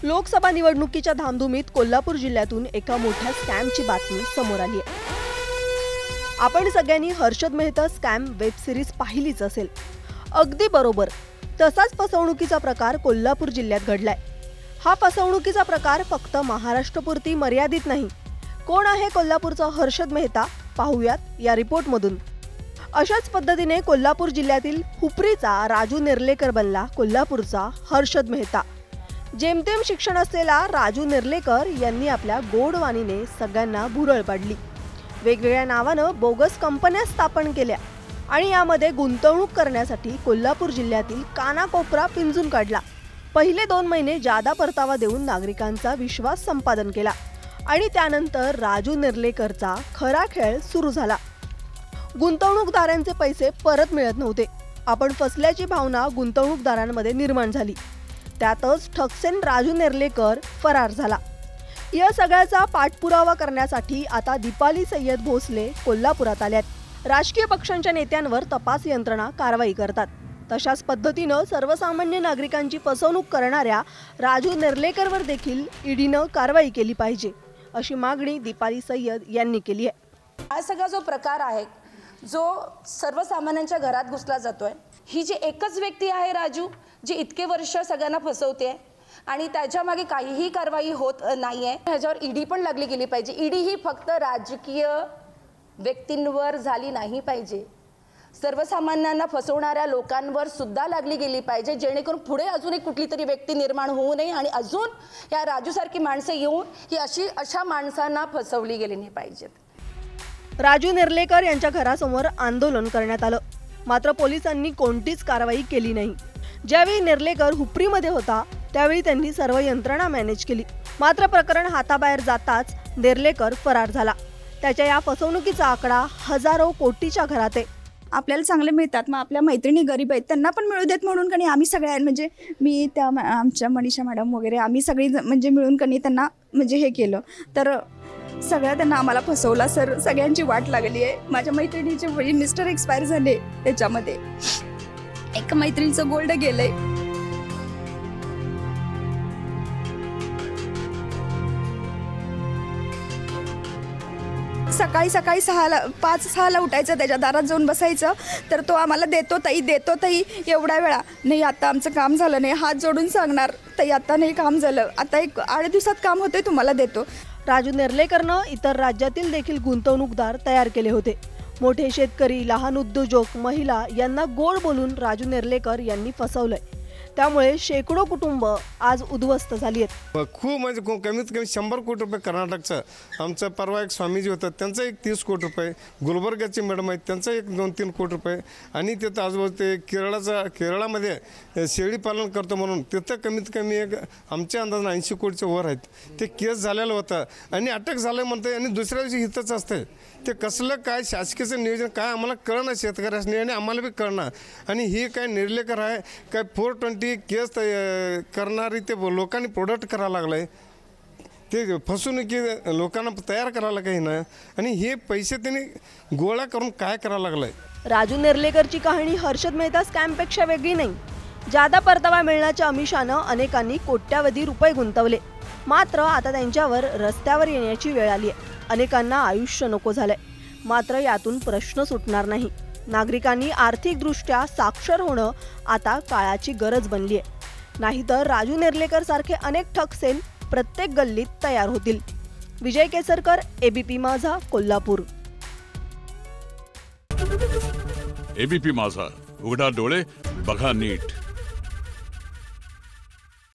लोकसभा निवडणुकीच्या धामधुमीत कोल्हापूर जिल्ह्यातून एका मोठ्या स्कॅमची बातमी समोर आली आहे। आपण सगळ्यांनी Harshad Mehta scam web series पाहिलीच असेल। अगदी बरोबर तसाच फसवणुकीचा प्रकार कोल्हापूर जिल्ह्यात घडलाय। हा फसवणुकीचा प्रकार फक्त महाराष्ट्रपुरती मर्यादित नाही। कोण आहे कोल्हापूरचा हर्षद मेहता पाहूयात या रिपोर्टमधून। अशाच पद्धतीने कोल्हापूर जिल्ह्यातील हुपरीचा राजू नेर्लेकर बनला कोल्हापूरचा हर्षद मेहता। जेमतेम शिक्षण असलेला राजू नेर्लेकर यांनी आपल्या गोडवाणीने सगळ्यांना भुरळ पाडली। वेगवेगळ्या नावानं बोगस कंपन्या स्थापन केल्या आणि यामध्ये गुंतवणूक करण्यासाठी कोल्हापूर जिल्ह्यातील कानाकोपरा पिंजून काढला। पहिले 2 महिने जादा परतावा देऊन नागरिकांचा विश्वास संपादन केला आणि त्यानंतर राजू नेर्लेकरचा खरा खेळ सुरू झाला। गुंतवणूकदारांचे पैसे परत मिळत नव्हते। आपण फसल्याची भावना गुंतवणूकदारांमध्ये निर्माण झाली। त्यातच ठगसेन राजू नेर्लेकर फरार झाला। या सगळ्याचा पाठपुरावा करण्यासाठी आता दीपाली सय्यद भोसले कोल्हापुरात आल्यात। राजकीय पक्षांच्या नेत्यांवर तपास यंत्रणा कारवाई करतात। तशाच पद्धतीनं सर्वसामान्य नागरिकांची फसवणूक करणाऱ्या राजू नेर्लेकरवर देखील ईडीनं कारवाई केली पाहिजे अशी मागणी दीपाली सय्यद यांनी केली आहे। हा सगळा जो प्रकार आहे जो सर्वसामान्यांच्या घरात घुसला जातोय, ही जी एकच व्यक्ती आहे राजू, जी इतके वर्ष सगळ्यांना फसवते आणि त्याच्या मागे काहीही कारवाई होत नाहीये। ह्याच्यावर ईडी पण लागली गेली पाहिजे। ईडी ही फक्त राजकीय व्यक्तींवर झाली नाही पाहिजे, सर्वसामान्यांना फसवणाऱ्या लोकांवर सुद्धा लागली गेली पाहिजे, जेणेकरून पुढे अजून एक कुठली तरी व्यक्ती निर्माण होऊ नये आणि अजून या राजूसारखी माणसं येऊन ही अशा माणसांना फसवली गेली नाही पाहिजेत। राजू नेर्लेकर यांच्या घरासमोर आंदोलन करण्यात आलं, मात्र पोलिसांनी कोणतीच कारवाई केली नाही। ज्यावेळी नेर्लेकर हुपरीमध्ये होता त्यावेळी त्यांनी सर्व यंत्रणा मॅनेज केली, मात्र प्रकरण हाताबाहेर जाताच नेर्लेकर फरार झाला। त्याच्या या फसवणुकीचा आकडा हजारो कोटीच्या घरात आहे। आपल्याला चांगले मिळतात, मग आपल्या मैत्रिणी गरीब आहेत त्यांना पण मिळू देत म्हणून कणी आम्ही सगळ्या म्हणजे मी त्या आमच्या मनीषा मॅडम वगैरे आम्ही सगळी म्हणजे मिळून कणी त्यांना म्हणजे हे केलं, तर सगळ्या त्यांना आम्हाला फसवला सर। सगळ्यांची वाट लागली आहे। माझ्या मैत्रिणीचे मिस्टर एक्सपायर झाले, त्याच्यामध्ये एक मैत्रिणीचं गोल्ड गेलंय। सकाळी 5-6ला उठायचं, त्याच्या दारात जाऊन बसायचं, तर तो आम्हाला देतो ताई एवढ्या वेळा नाही, आता आमचं काम झालं नाही, हात जोडून सांगणार ताई आता नाही काम झालं, आता एक 8 दिवसात काम होतंय तुम्हाला देतो। राजू नेर्लेकरनं इतर राज्यातील देखील गुंतवणूकदार तयार केले होते। मोठे शेतकरी, लहान उद्योजक, महिला यांना गोड बोलून राजू नेर्लेकर यांनी फसवलंय। त्यामुळे शेकडो कुटुंब आज उद्ध्वस्त झाली आहेत। खूप म्हणजे कमीत कमी 100 कोटी रुपये कर्नाटकचं आमचं परवा एक स्वामीजी होतं त्यांचं एक 30 कोटी रुपये, गुलबर्गाचे मॅडम आहेत त्यांचं एक 2-3 कोटी रुपये आणि तिथं आजूबाजू ते केरळामध्ये शेळी पालन करतो म्हणून तिथं कमीत कमी एक आमच्या अंदाजानं 80 कोटीच्या वर आहेत। ते केस झालेलं होतं आणि अटक झालं म्हणते आणि दुसऱ्या दिवशी हितच असतं। ते कसलं काय शासकीयचं नियोजन काय आम्हाला कळणार शेतकऱ्यांनी आणि आम्हाला बी कळणार। आणि ही काय नेर्लेकर आहे काय 420 केस करणारी ते लोकांनी प्रोडक्ट करायला लागलाय, ते फसवणुकी लोकांना तयार करायला काही ना, आणि हे पैसे त्यांनी गोळा करून काय करायला लागलाय। राजू नेर्लेकरची कहाणी हर्षद मेहता स्कॅमपेक्षा वेगळी नाही। जादा परतावा मिळण्याच्या आमिषानं अनेकांनी कोट्यावधी रुपये गुंतवले, मात्र आता त्यांच्यावर रस्त्यावर येण्याची वेळ आली आहे। अनेकांना आयुष्य नको झालंय, मात्र यातून प्रश्न सुटणार नाही। नागरिकांनी आर्थिकदृष्ट्या साक्षर होणं आता काळाची गरज बनली आहे, नाहीतर राजू नेर्लेकर सारखे अनेक ठगसेन प्रत्येक गल्लीत तयार होतील। विजय केसरकर, एबीपी माझा, कोल्हापूर। एबीपी माझा, उघडा डोळे बघा नीट।